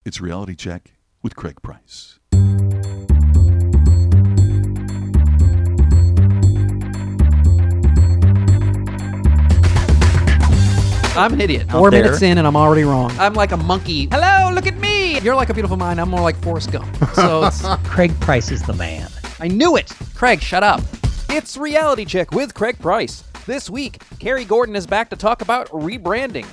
It's Reality Check with Craig Price. I'm an idiot. 4 minutes in and I'm already wrong. I'm like a monkey. Hello, look at me. You're like a beautiful mind. I'm more like Forrest Gump. So it's, Craig Price is the man. I knew it. Craig, shut up. It's Reality Check with Craig Price. This week, Cary Gordon is back to talk about rebranding.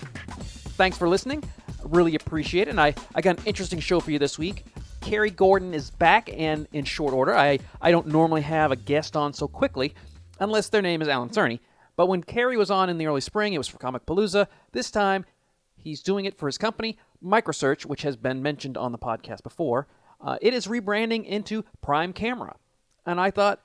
Thanks for listening. Really appreciate it. And I got an interesting show for you this week. Cary Gordon is back, and in short order. I don't normally have a guest on so quickly unless their name is Alan Cerny. But when Cary was on in the early spring, it was for Comic Palooza. This time, he's doing it for his company, Microsearch, which has been mentioned on the podcast before. It is rebranding into Prime Camera. And I thought,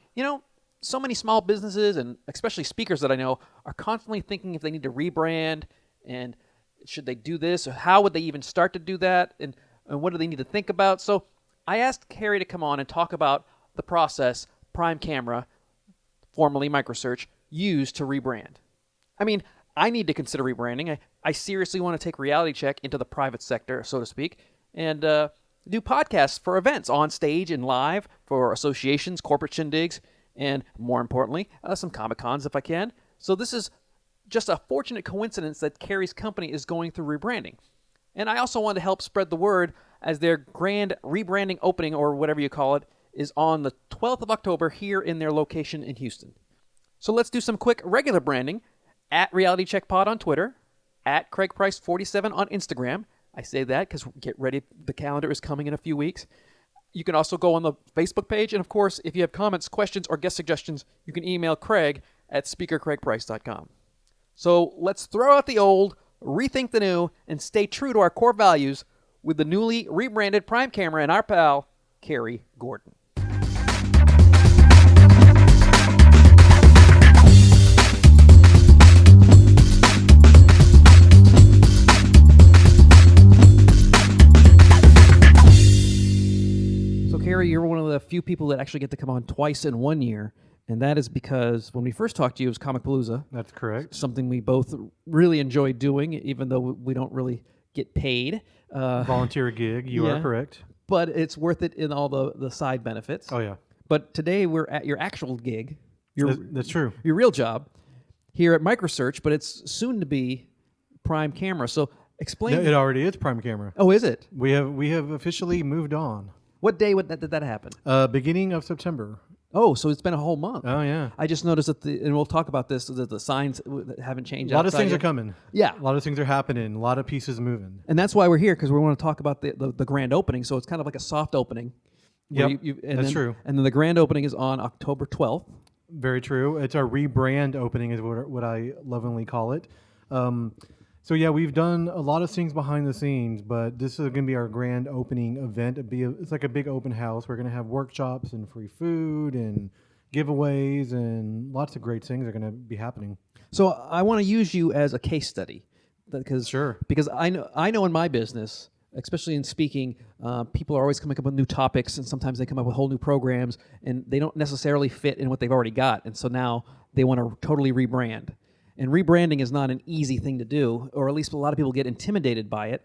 so many small businesses, and especially speakers that I know, are constantly thinking if they need to rebrand, and should they do this, or how would they even start to do that, and what do they need to think about. So I asked Cary to come on and talk about the process Prime Camera, formerly Microsearch, used to rebrand. I mean, I need to consider rebranding. I seriously want to take Reality Check into the private sector, so to speak, and do podcasts for events on stage and live for associations, corporate shindigs, and more importantly, some Comic-Cons if I can. So this is just a fortunate coincidence that Cary's company is going through rebranding. And I also want to help spread the word as their grand rebranding opening, or whatever you call it, is on the 12th of October here in their location in Houston. So let's do some quick regular branding. At Reality Check Pod on Twitter. At Craig Price 47 on Instagram. I say that because get ready, the calendar is coming in a few weeks. You can also go on the Facebook page. And of course, if you have comments, questions, or guest suggestions, you can email Craig at speakercraigprice.com. So let's throw out the old, rethink the new, and stay true to our core values with the newly rebranded Prime Camera and our pal, Cary Gordon. Cary, you're one of the few people that actually get to come on twice in 1 year, and that is because when we first talked to you, it was Comic Palooza. that's correct. Something we both really enjoy doing, even though we don't really get paid. Volunteer gig. You yeah. are correct. But it's worth it in all the side benefits. Oh, yeah. But today we're at your actual gig. That's true. Your real job here at Microsearch, but it's soon to be Prime Camera. So explain. No, it already is Prime Camera. Oh, is it? We have officially moved on. What day did that happen? Beginning of September. Oh, so it's been a whole month. Oh, yeah. I just noticed that and we'll talk about this, that the signs haven't changed. A lot of things yet. are coming. Yeah. A lot of things are happening. A lot of pieces moving. And that's why we're here, because we want to talk about the grand opening. So it's kind of like a soft opening. Yep, that's true. And then the grand opening is on October 12th. Very true. It's our rebrand opening is what I lovingly call it. So yeah, we've done a lot of things behind the scenes, but this is going to be our grand opening event. It's like a big open house. We're going to have workshops and free food and giveaways, and lots of great things are going to be happening. So I want to use you as a case study, because Sure. Because I know in my business, especially in speaking, people are always coming up with new topics, and sometimes they come up with whole new programs, and they don't necessarily fit in what they've already got, and so now they want to totally rebrand. And rebranding is not an easy thing to do, or at least a lot of people get intimidated by it.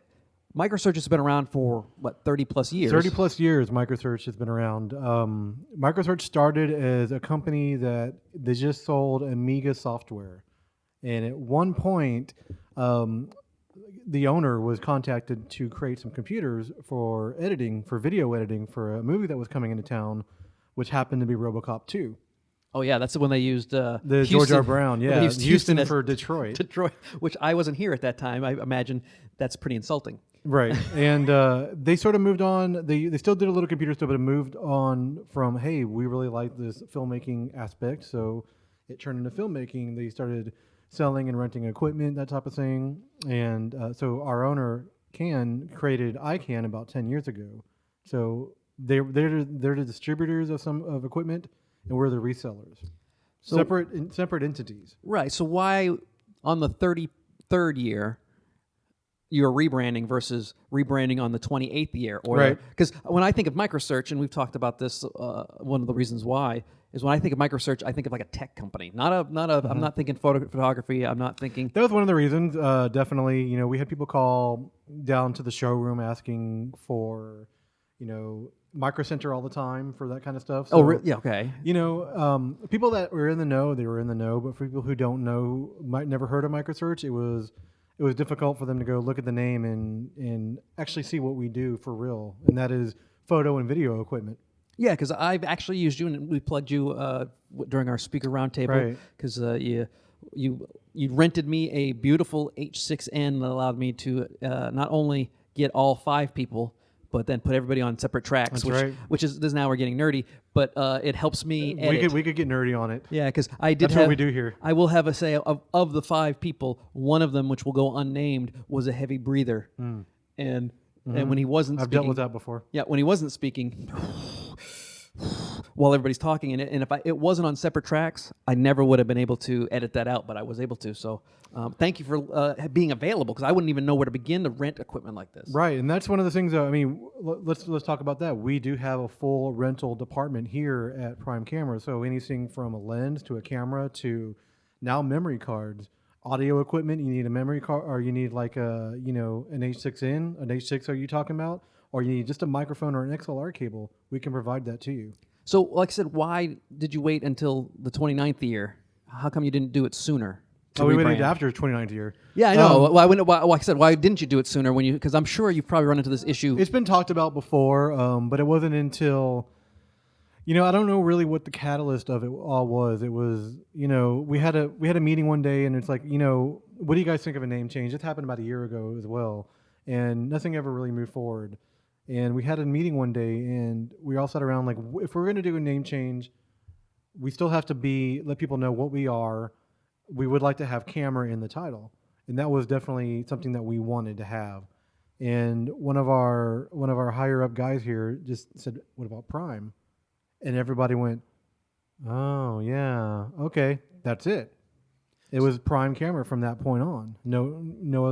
Microsearch has been around for, 30 plus years? 30 plus years Microsearch has been around. Microsearch started as a company that they just sold Amiga software. And at one point, the owner was contacted to create some computers for video editing for a movie that was coming into town, which happened to be RoboCop 2. Oh yeah, that's when they used The Houston, George R. Brown, yeah. they used Houston as for Detroit. Detroit, which I wasn't here at that time. I imagine that's pretty insulting. Right. And they sort of moved on. They still did a little computer stuff, but it moved on from, hey, we really like this filmmaking aspect. So it turned into filmmaking. They started selling and renting equipment, that type of thing. And so our owner, created iCan about 10 years ago. So they're the distributors of equipment, and we're the resellers. So, separate entities. Right. So why on the 33rd year you're rebranding versus rebranding on the 28th year? Or right. Because when I think of Microsearch, and we've talked about this, one of the reasons why is when I think of microsearch, I think of like a tech company, not a. I'm not thinking photography. I'm not thinking. That was one of the reasons. Definitely, we had people call down to the showroom asking for, Micro Center all the time for that kind of stuff. So, Yeah, okay. People that were in the know, they were in the know. But for people who don't know, might never heard of microsearch, it was difficult for them to go look at the name and actually see what we do for real, and that is photo and video equipment. Yeah, because I've actually used you, and we plugged you during our speaker roundtable. Right. Because you rented me a beautiful H6N that allowed me to not only get all 5 people, but then put everybody on separate tracks. That's right. Which is this, now we're getting nerdy, but it helps me edit. We could get nerdy on it. Yeah, because I did. That's what we do here. I will have a say of the 5 people, one of them, which will go unnamed, was a heavy breather, and when he wasn't, I've speaking, dealt with that before. Yeah, when he wasn't speaking, while everybody's talking, and if it wasn't on separate tracks, I never would have been able to edit that out, but I was able to. So thank you for being available, because I wouldn't even know where to begin to rent equipment like this. Right, and that's one of the things. Let's talk about that. We do have a full rental department here at Prime Camera. So anything from a lens to a camera to now memory cards, audio equipment. You need a memory card, or you need like an H6N, an H6. Are you talking about? Or you need just a microphone or an XLR cable. We can provide that to you. So, like I said, why did you wait until the 29th year? How come you didn't do it sooner? We waited after 29th year. Yeah, I know. Like I said, why didn't you do it sooner? Because I'm sure you've probably run into this issue. It's been talked about before, but it wasn't until, I don't know really what the catalyst of it all was. It was, we had a meeting one day, and it's like, what do you guys think of a name change? It happened about a year ago as well, and nothing ever really moved forward. And we had a meeting one day, and we all sat around like, if we're going to do a name change, we still have to let people know what we are. We would like to have camera in the title, and that was definitely something that we wanted to have. And one of our higher up guys here just said, "What about Prime?" And everybody went, "Oh yeah, okay, that's it." It was Prime Camera from that point on. No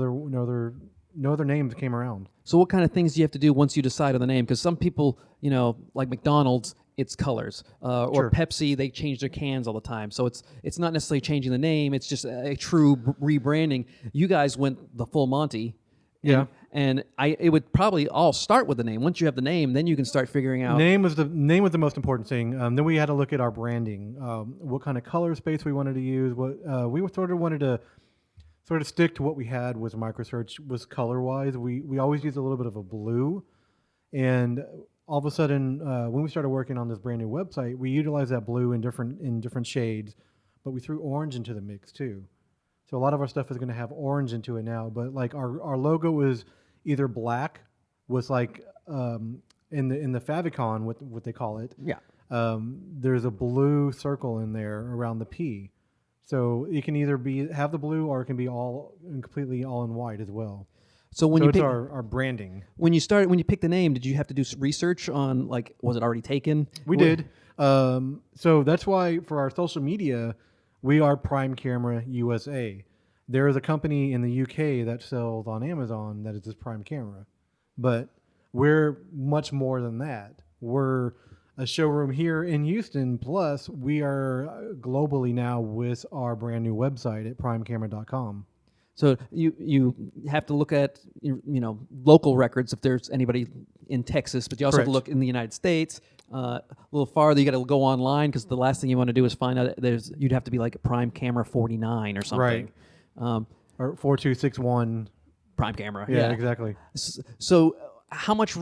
other names came around. So what kind of things do you have to do once you decide on the name? Because some people, like McDonald's, it's colors. Or Sure. Pepsi, they change their cans all the time. So it's not necessarily changing the name. It's just a true rebranding. You guys went the full Monty. Yeah. And it would probably all start with the name. Once you have the name, then you can start figuring out. Name was the most important thing. Then we had to look at our branding, what kind of color space we wanted to use. What we sort of wanted to stick to what we had was microsearch was color wise. We always used a little bit of a blue, and all of a sudden when we started working on this brand new website, we utilized that blue in different shades, but we threw orange into the mix too. So a lot of our stuff is going to have orange into it now. But like our logo is either black with like in the favicon, what they call it. Yeah. There's a blue circle in there around the P. So it can either have the blue, or it can be completely all in white as well. So when it's our branding. When you picked the name, did you have to do some research on, like, was it already taken? We did. So that's why for our social media, we are Prime Camera USA. There is a company in the UK that sells on Amazon that is just Prime Camera, but we're much more than that. We're a showroom here in Houston, plus we are globally now with our brand new website at primecamera.com. So you have to look at local records if there's anybody in Texas, but you also have to look in the United States. A little farther, you got to go online, because the last thing you want to do is find out you'd have to be like a Prime Camera 49 or something. Right. Or 4261. Prime Camera. Yeah, exactly. So how much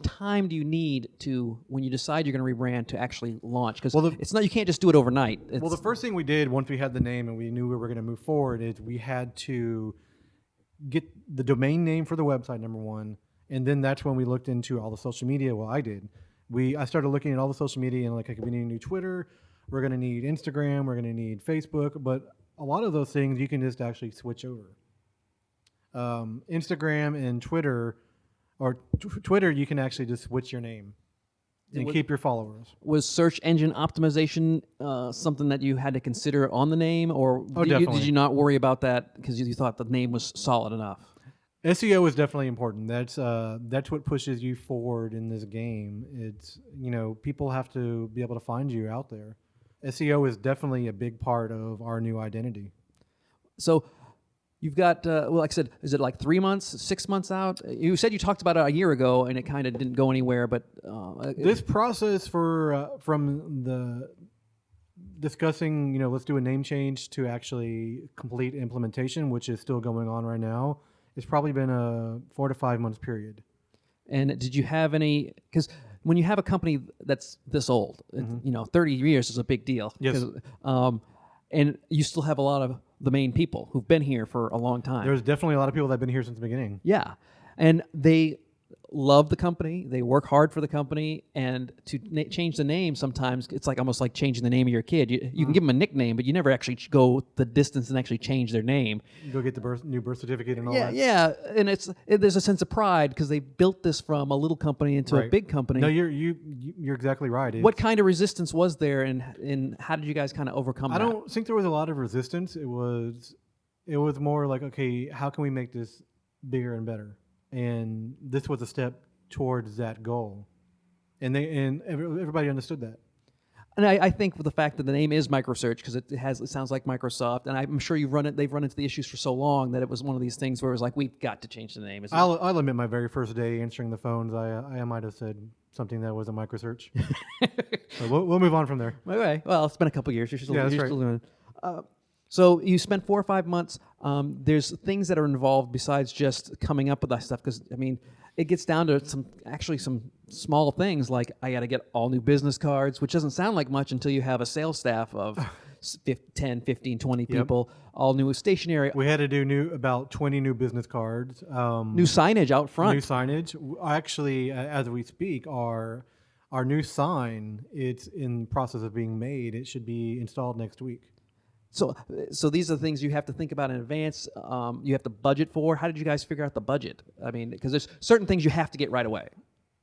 time do you need to, when you decide you're going to rebrand, to actually launch? Because you can't just do it overnight. Well, the first thing we did once we had the name and we knew we were going to move forward is we had to get the domain name for the website, number one, and then that's when we looked into all the social media. Well, I did. I started looking at all the social media, and like, we need a new Twitter, we're going to need Instagram, we're going to need Facebook, but a lot of those things you can just actually switch over. Instagram and Twitter. Or Twitter, you can actually just switch your name and keep your followers. Was search engine optimization something that you had to consider on the name, or did you not worry about that because you thought the name was solid enough? SEO is definitely important. That's what pushes you forward in this game. It's, people have to be able to find you out there. SEO is definitely a big part of our new identity. So you've got, like I said, is it like 3 months, 6 months out? You said you talked about it a year ago, and it kind of didn't go anywhere. But this process from the discussing, let's do a name change to actually complete implementation, which is still going on right now, it's probably been a 4 to 5 months period. And did you have any? Because when you have a company that's this old, 30 years is a big deal. Yes. And you still have a lot of the main people who've been here for a long time. There's definitely a lot of people that have been here since the beginning. Yeah. And they love the company. They work hard for the company. And to change the name, sometimes it's like almost like changing the name of your kid. You can give them a nickname, but you never actually go the distance and actually change their name. You go get the new birth certificate and all Yeah, that. yeah. And there's a sense of pride because they built this from a little company into a big company. No, you're exactly right. What kind of resistance was there, and how did you guys kind of overcome that? I don't think there was a lot of resistance. It was more like, okay, how can we make this bigger and better? And this was a step towards that goal, and everybody understood that. And I think with the fact that the name is MicroSearch, because it sounds like Microsoft, and I'm sure they've run into the issues for so long that it was one of these things where it was like, we've got to change the name. I'll admit, my very first day answering the phones, I might have said something that was a MicroSearch. So we'll move on from there. Okay. Well, it's been a couple years. You're still that's right. doing it. So you spent 4 or 5 months. There's things that are involved besides just coming up with that stuff, because it gets down to some small things like I got to get all new business cards, which doesn't sound like much until you have a sales staff of 10, 15, 20 people, all new stationery. We had to do about 20 new business cards. New signage out front. New signage. Actually, as we speak, our new sign, it's in the process of being made. It should be installed next week. So these are the things you have to think about in advance. You have to budget for. How did you guys figure out the budget? Because there's certain things you have to get right away.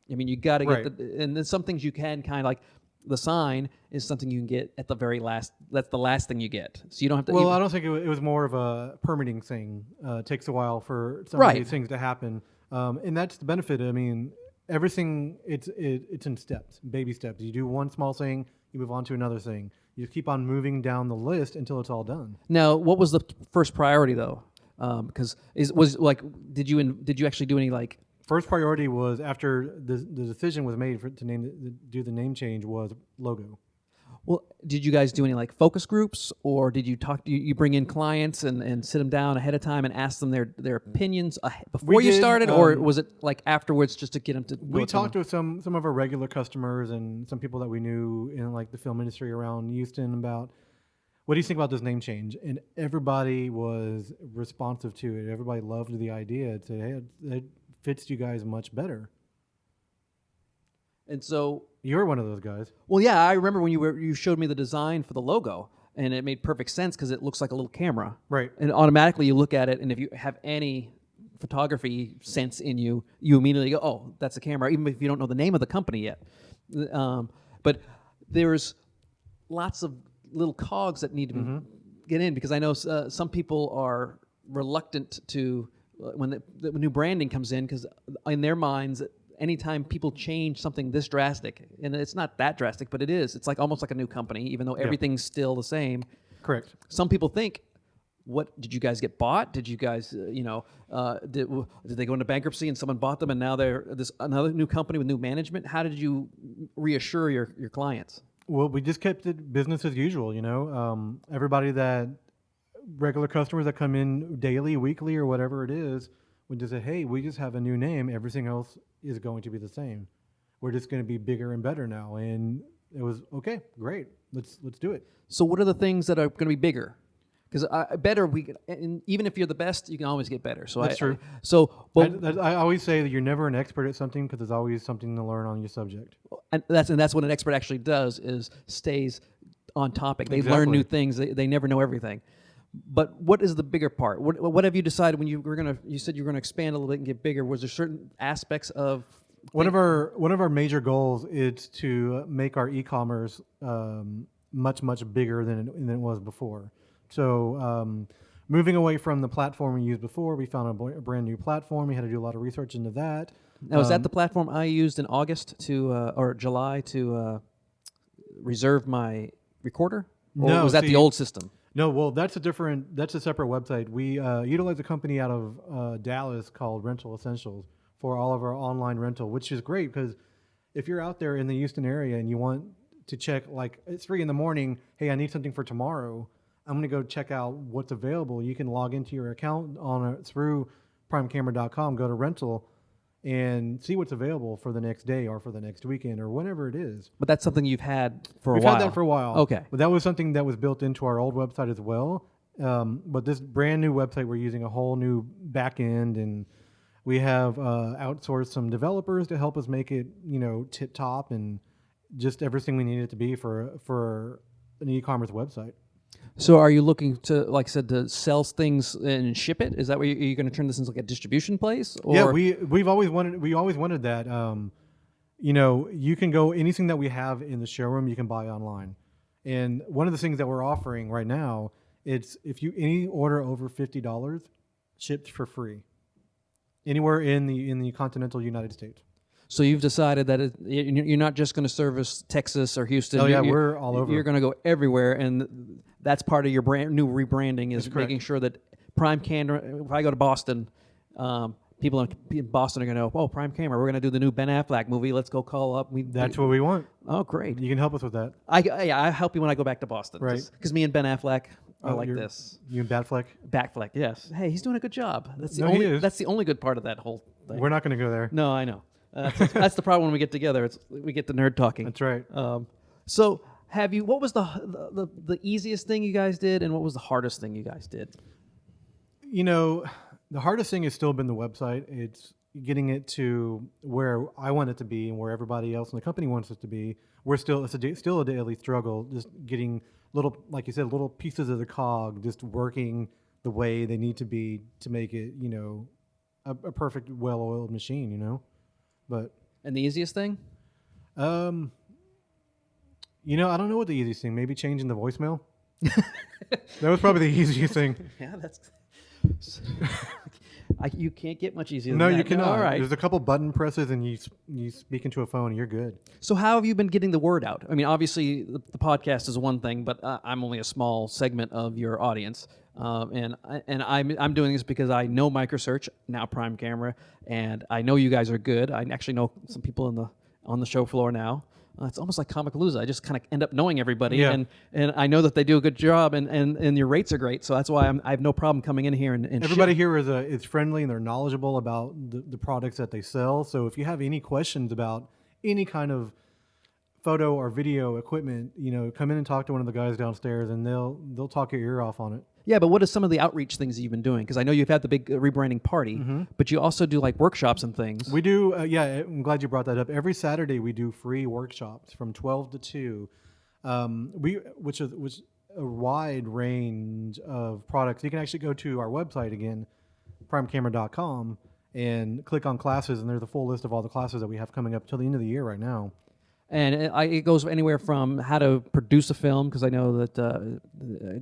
You got to get and then some things you can kind of like the sign is something you can get at the very last. That's the last thing you get. So you don't have to. Well, I don't think it was more of a permitting thing. It takes a while for some of these things to happen, and that's the benefit. Everything it's in steps, baby steps. You do one small thing, you move on to another thing. You keep on moving down the list until it's all done. Now, what was the first priority though? Because did you actually do any like? First priority was after the decision was made to do the name change was logo. Well, did you guys do any like focus groups, or did you you bring in clients and sit them down ahead of time and ask them their opinions before you started, or was it like afterwards just to get them to? We talked to some of our regular customers and some people that we knew in like the film industry around Houston about what do you think about this name change, and everybody was responsive to it. Everybody loved the idea. It said, hey, it fits you guys much better. And so you're one of those guys. Well, yeah, I remember when you showed me the design for the logo, and it made perfect sense because it looks like a little camera. Right. And automatically you look at it, and if you have any photography sense in you, you immediately go, "Oh, that's a camera," even if you don't know the name of the company yet. But there's lots of little cogs that need to get in, because I know some people are reluctant to when the new branding comes in, because in their minds, anytime people change something this drastic, and it's not that drastic, but it is. It's like almost like a new company, even though everything's still the same. Correct. Some people think, "What did you guys get bought? Did you guys, did they go into bankruptcy and someone bought them, and now they're another new company with new management?" How did you reassure your clients? Well, we just kept it business as usual. Everybody regular customers that come in daily, weekly, or whatever it is, we just say, "Hey, we just have a new name. Everything else is going to be the same. We're just going to be bigger and better now." And it was okay, great. Let's do it. So, what are the things that are going to be bigger? Because even if you're the best, you can always get better. So that's true. I always say that you're never an expert at something because there's always something to learn on your subject. And that's what an expert actually does, is stays on topic. They learn new things. They never know everything. But what is the bigger part? What have you decided when you said you were gonna expand a little bit and get bigger? Was there certain aspects of one of our major goals is to make our e-commerce much bigger than it was before. So moving away from the platform we used before. We found a brand new platform. We had to do a lot of research into that. Now, is that the platform I used in August or July to reserve my recorder? Or No, was that see- the old system? No, well, that's a separate website. We utilize a company out of Dallas called Rental Essentials for all of our online rental, which is great because if you're out there in the Houston area and you want to check, like it's 3 a.m, hey, I need something for tomorrow, I'm going to go check out what's available. You can log into your account through primecamera.com, go to rental, and see what's available for the next day or for the next weekend or whenever it is. But that's something you've had for We've a while. had that for a while. Okay. But that was something that was built into our old website as well. But this brand new website, we're using a whole new back end, and we have outsourced some developers to help us make it, tip top and just everything we need it to be for an e-commerce website. So are you looking to, like I said, to sell things and ship it? Is that where you're going to turn this into like a distribution place? Or? Yeah, we always wanted that. You can go, anything that we have in the showroom, you can buy online. And one of the things that we're offering right now, it's any order over $50 shipped for free anywhere in the continental United States. So you've decided that you're not just going to service Texas or Houston. Oh yeah, we're all over. You're going to go everywhere, and that's part of your brand new rebranding is making sure that Prime Camera. If I go to Boston, people in Boston are going to know. Oh, Prime Camera. We're going to do the new Ben Affleck movie. Let's go call up. That's what we want. Oh, great. You can help us with that. I help you when I go back to Boston. Right. Because me and Ben Affleck are like you're- this. You and Batfleck? Batfleck, yes. Hey, he's doing a good job. That's the No, he only. is. That's the only good part of that whole thing. We're not going to go there. No, I know. That's the problem when we get together. We get the nerd talking. That's right. So, have you? What was the easiest thing you guys did, and what was the hardest thing you guys did? The hardest thing has still been the website. It's getting it to where I want it to be and where everybody else in the company wants it to be. It's still a daily struggle, just getting little, like you said, little pieces of the cog just working the way they need to be to make it, a perfect, well-oiled machine, But And the easiest thing? I don't know what the easiest thing. Maybe changing the voicemail. That was probably the easiest thing. Yeah, that's. You can't get much easier. No, than that. you cannot. All right. There's a couple button presses, and you speak into a phone, and you're good. So how have you been getting the word out? I mean, obviously the podcast is one thing, but I'm only a small segment of your audience, and I'm doing this because I know Microsearch, now Prime Camera, and I know you guys are good. I actually know some people on the show floor now. It's almost like Comicpalooza. I just kind of end up knowing everybody, Yeah. and I know that they do a good job, and your rates are great. So that's why I have no problem coming in here and Everybody ship. here is friendly, and they're knowledgeable about the products that they sell. So if you have any questions about any kind of photo or video equipment, come in and talk to one of the guys downstairs, and they'll talk your ear off on it. Yeah, but what are some of the outreach things that you've been doing? Because I know you've had the big rebranding party, but you also do like workshops and things. We do, I'm glad you brought that up. Every Saturday we do free workshops from 12 to 2, which is a wide range of products. You can actually go to our website again, primecamera.com, and click on classes, and there's a full list of all the classes that we have coming up till the end of the year right now. And it goes anywhere from how to produce a film, because I know that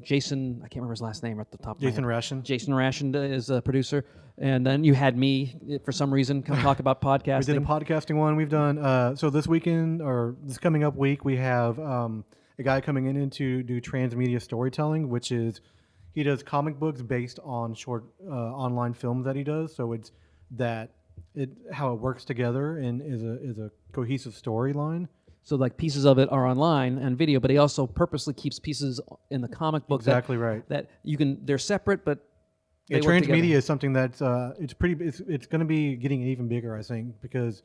Jason, I can't remember his last name at the top of my Jason head. Ration. Jason Ration is a producer. And then you had me, for some reason, come talk about podcasting. We did a podcasting one. We've done, so this weekend, or this coming up week, we have a guy coming in to do transmedia storytelling, which is, he does comic books based on short online films that he does. So it's how it works together and is a cohesive storyline. So like pieces of it are online and video, but he also purposely keeps pieces in the comic book. Exactly right. That you can, they're separate, but they work transmedia together. is something that's it's going to be getting even bigger, I think, because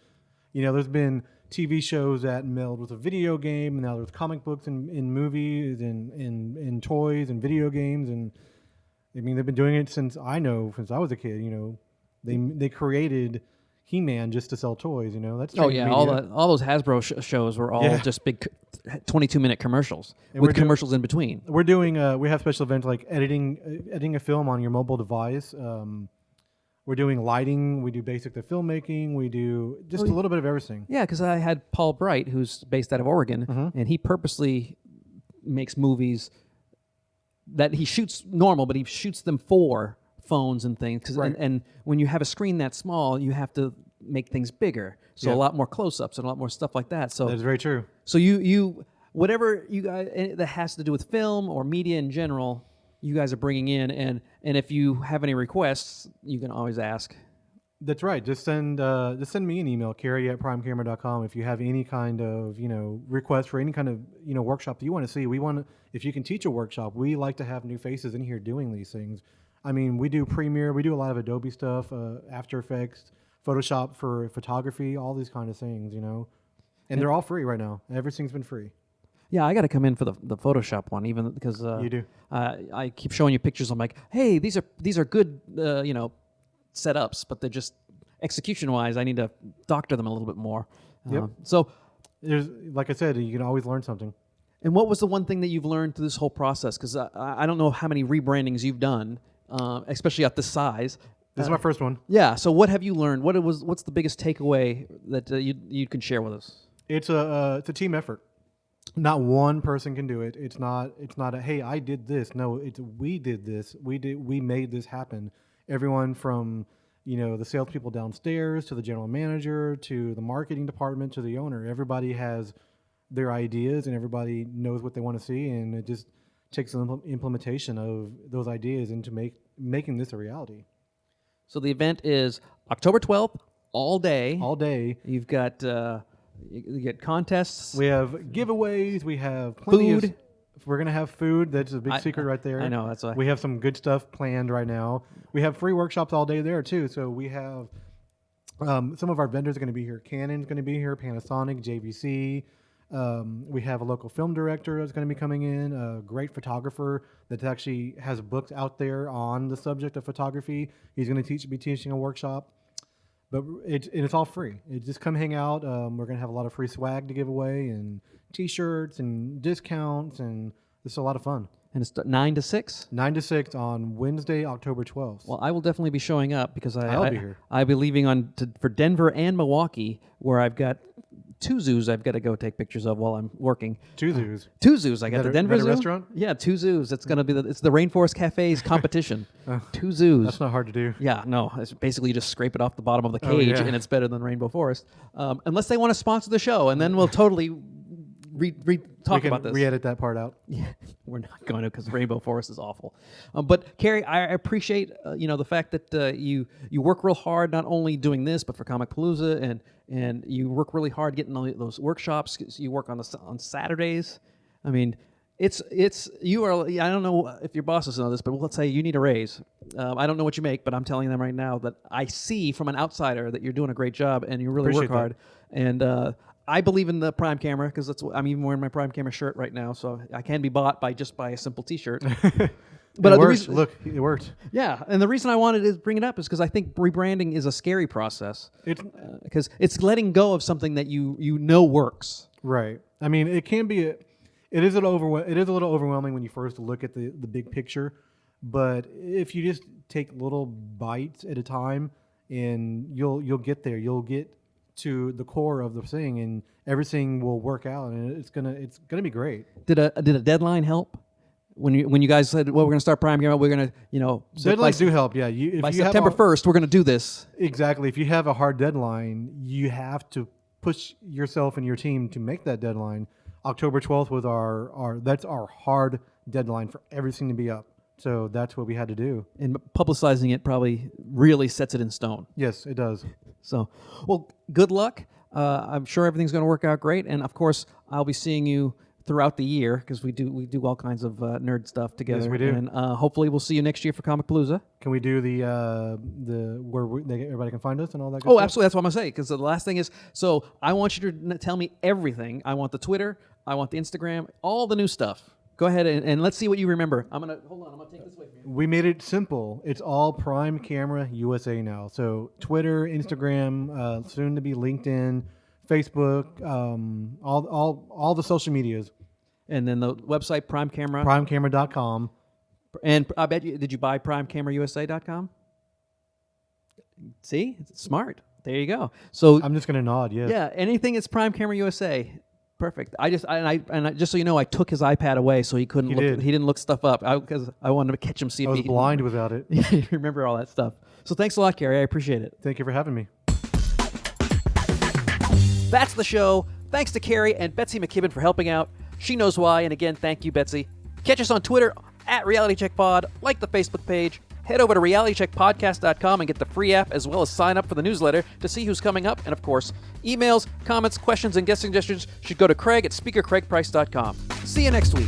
there's been TV shows that meld with a video game, and now there's comic books and movies and toys and video games, and I mean they've been doing it since I was a kid. They created He-Man just to sell toys. That's Oh yeah, transmedia. all those Hasbro shows were all just big 22-minute commercials And with we're doing- commercials in between. We're doing we have special events like editing a film on your mobile device. We're doing lighting. We do basic to filmmaking. We do just a little bit of everything. Yeah, because I had Paul Bright, who's based out of Oregon, Mm-hmm. and he purposely makes movies that he shoots normal, but he shoots them for phones and things. 'Cause- Right. and when you have a screen that small, you have to make things bigger. So Yeah. a lot more close-ups and a lot more stuff like that. So That is very true. so you whatever you guys that has to do with film or media in general, you guys are bringing in, and if you have any requests, you can always ask. That's right. Just send me an email, Cary@primecamera.com, if you have any kind of request for any kind of workshop that you want to see. If you can teach a workshop, we like to have new faces in here doing these things. I mean, we do Premiere, we do a lot of Adobe stuff, After Effects, Photoshop for photography, all these kind of things, and they're all free right now. Everything's been free. Yeah, I got to come in for the Photoshop one, even because You do. I keep showing you pictures. I'm like, hey, these are good, setups, but they're just execution-wise. I need to doctor them a little bit more. Yep. So, There's, like I said, you can always learn something. and what was the one thing that you've learned through this whole process? Because I don't know how many rebrandings you've done, especially at this size. This is my first one. Yeah. So, what have you learned? What's the biggest takeaway that you can share with us? It's a team effort. Not one person can do it. It's not a hey, I did this. No, it's we did this. We made this happen. Everyone from the salespeople downstairs to the general manager to the marketing department to the owner. Everybody has their ideas and everybody knows what they want to see, and it just takes an implementation of those ideas into making this a reality. So the event is October 12th, all day. All day. You've got you get contests. We have giveaways. We have plenty Food. of. We're gonna have food. That's a big secret right there. I know, that's why. We have some good stuff planned right now. We have free workshops all day there too. So we have some of our vendors are going to be here. Canon's going to be here. Panasonic, JVC. We have a local film director that's going to be coming in. A great photographer that actually has books out there on the subject of photography. He's going to be teaching a workshop. But it's all free. Just come hang out. We're going to have a lot of free swag to give away and T-shirts and discounts, and it's a lot of fun. And it's 9 to 6? 9 to 6 on Wednesday, October 12th. Well, I will definitely be showing up because I'll be here. I'll be leaving for Denver and Milwaukee, where I've got 2 zoos I've got to go take pictures of while I'm working. 2 zoos. 2 zoos. I got the Denver is that Zoo. a restaurant? Yeah, 2 zoos. It's going to be it's the Rainforest Cafe's competition. 2 zoos. That's not hard to do. Yeah, no. It's basically you just scrape it off the bottom of the Oh, cage, yeah. and it's better than Rainbow Forest. Unless they want to sponsor the show, and then we'll totally talk about this. We edit that part out. Yeah, we're not going to because Rainbow Forest is awful. But Cary, I appreciate the fact that you work real hard, not only doing this but for Comic Palooza, and you work really hard getting all those workshops. 'Cause you work on Saturdays. I mean, it's you are. I don't know if your bosses know this, but let's say you need a raise. I don't know what you make, but I'm telling them right now that I see from an outsider that you're doing a great job and you really Appreciate work hard. And I believe in the Prime Camera because I'm even wearing my Prime Camera shirt right now, so I can be bought by a simple T-shirt. But it the worked. Look, it worked. Yeah, and the reason I wanted to bring it up is because I think rebranding is a scary process It's because it's letting go of something that you know works. right. I mean, it can be. It is a little overwhelming when you first look at the big picture, but if you just take little bites at a time, and you'll get there. You'll get to the core of the thing, and everything will work out, and it's gonna be great. Did a deadline help? When you guys said, well, we're going to start Prime Camera, we're going to, Deadlines do help, yeah. If by you have September 1st, we're going to do this. exactly. If you have a hard deadline, you have to push yourself and your team to make that deadline. October 12th was that's our hard deadline for everything to be up. So that's what we had to do. And publicizing it probably really sets it in stone. Yes, it does. So, well, good luck. I'm sure everything's going to work out great. And of course, I'll be seeing you throughout the year because we do all kinds of nerd stuff together. Yes, we do. And hopefully we'll see you next year for Comic Palooza. Can we do the where everybody can find us and all that? Good Oh, stuff? absolutely. That's what I'm going to say. Because the last thing is, so I want you to tell me everything. I want the Twitter. I want the Instagram. All the new stuff. Go ahead and let's see what you remember. Hold on. I'm going to take this away from you. We made it simple. It's all Prime Camera USA now. So Twitter, Instagram, soon to be LinkedIn, Facebook, all the social medias. And then the website, Prime Camera. PrimeCamera.com. And I bet you, did you buy PrimeCameraUSA.com? See? It's smart. There you go. So, I'm just gonna nod. Yes. yeah, anything that's Prime Camera USA, Perfect. Just so you know, I took his iPad away so he couldn't look. did. He didn't look stuff up because I wanted to catch him. See I if was he blind without it. remember all that stuff. So thanks a lot, Cary. I appreciate it. Thank you for having me. That's the show. Thanks to Cary and Betsy McKibben for helping out. She knows why, and again, thank you, Betsy. Catch us on Twitter at RealityCheckPod, like the Facebook page, head over to realitycheckpodcast.com and get the free app, as well as sign up for the newsletter to see who's coming up. And of course, emails, comments, questions, and guest suggestions should go to Craig at speakercraigprice.com. See you next week.